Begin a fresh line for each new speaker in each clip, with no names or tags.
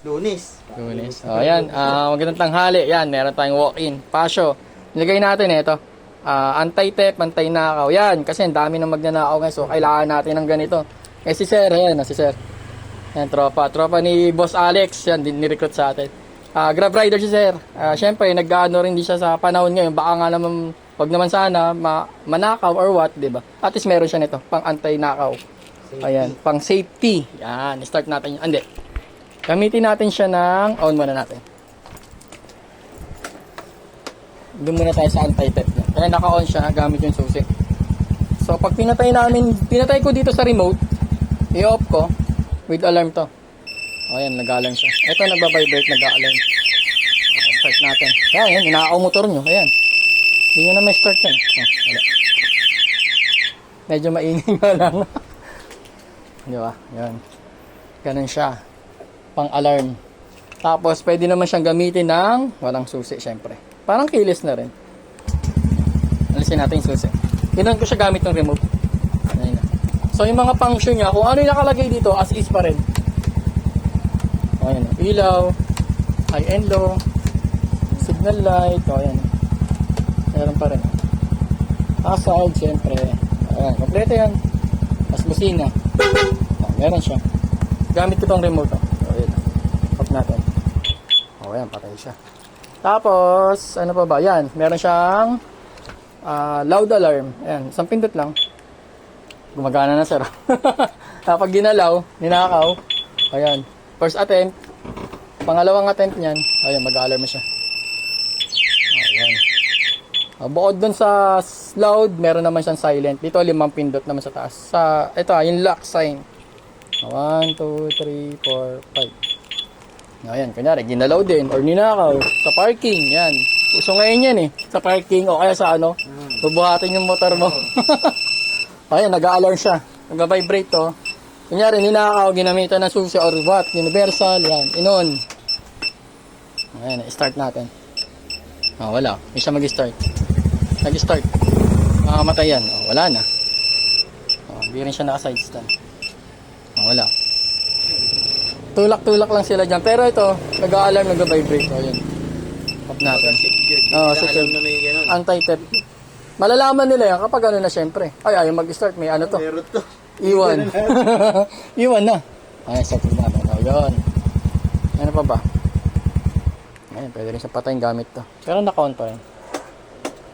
Lunes.
Lunes. O, yan. Magandang tanghali. Yan, meron tayong walk-in. Pasyo. Nilagay natin ito. Anti-theft, anti-nakaw. Yan, kasi ang dami nang magnanakaw ngayon. So, kailangan natin ng ganito. Eh, si Sir, yan, si Sir. Yan, tropa. Tropa ni Boss Alex. Yan, ni-recruit sa atin. Grab rider si Sir. Siyempre, nag-ano rin di siya sa panahon ngayon. Baka nga naman, wag naman sana, manakaw or what, di ba? At least meron siya nito, pang anti-nakaw. Ayan, pang safety. Yan, start natin yun. Hindi. Gamitin natin siya ng on muna natin. Doon muna tayo sa anti-theft niya. Kaya naka-on siya gamit yung susi. So pag pinatay ko dito sa remote, i-off ko with alarm to. O yan, nag-alarm siya. Ito nagba-vibrate, nag-alarm. Start natin. Ayan, inakaw motor nyo. Ayan. Hindi nyo na may start yan. Wala. Medyo maingay nga lang. Di ba? Yan. Ganun siya. Pang-alarm. Tapos, pwede naman siyang gamitin ng walang susi, syempre. Parang keyless na rin. Alisin natin yung susi. Ganoon ko siya gamit ng remote. Ayun na. So, yung mga function niya, kung ano yung nakalagay dito, as is pa rin. Ayun na. Ilaw, high and low, signal light, ayan. Meron pa rin. Hazard, syempre. Ayan, kompleto yan. Mas busina. Meron siya. Gamit ko tong remote. Ayan. Pop natin. O, ayan, patay siya. Tapos, ano pa ba? Yan, meron siyang loud alarm. Ayan, isang pindot lang. Gumagana na, sir. Kapag ginalaw, ninakaw, ayan, first attempt, pangalawang attempt niyan, ayan, mag-alarm na siya. Ayan. Bukod dun sa loud, meron naman siyang silent. Dito, 5 pindot naman sa taas. Ito, yung lock sign. 1, 2, 3, 4, 5. Ayan, kunyari, ginalaw din or ninakaw sa parking, yan. Uso ngayon yan eh, sa parking o kaya sa ano, bubuhatin yung motor mo. Ayan, nag-a-alarm siya. Nag-vibrate to. Kunyari, ninakaw, ginamitan ng susi or what, universal, yan, inon. Ayan, start natin. Wala, hindi siya mag-start. Nag-start. Makamatay yan. Wala na. Hindi rin siya naka-side stand. Wala. Tulak-tulak lang sila dyan. Pero ito, nag-a-alarm, nag-vibrate. Ayan. Pop natin. Secure. Anti-theft. Malalaman nila yan kapag ano na syempre. Ay, ayaw mag-start. May ano to. Iwan. Iwan na. Ayan, start natin. Ayan. Ano pa ba? Ayan, pwede rin siya patayin gamit to. Pero naka-on pa rin.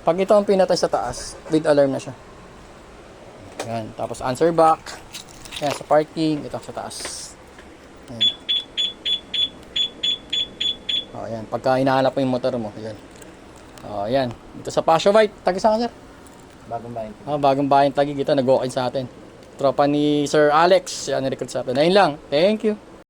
Pag ito ang pinatay sa taas, with alarm na siya. Ayan. Tapos answer back. Ayan, sa parking. Ito sa taas. Ayan. Ayan. Pagka hinahanap mo yung motor mo. Ayan. Ayan. Ito sa Pasyo White. Tagi saan ka, sir?
Bagong bayan.
Bagong bayan tagi. Ito, nag-walk-in sa atin. Tropa ni Sir Alex. Yan, nirecruit sa atin. Ayun lang. Thank you.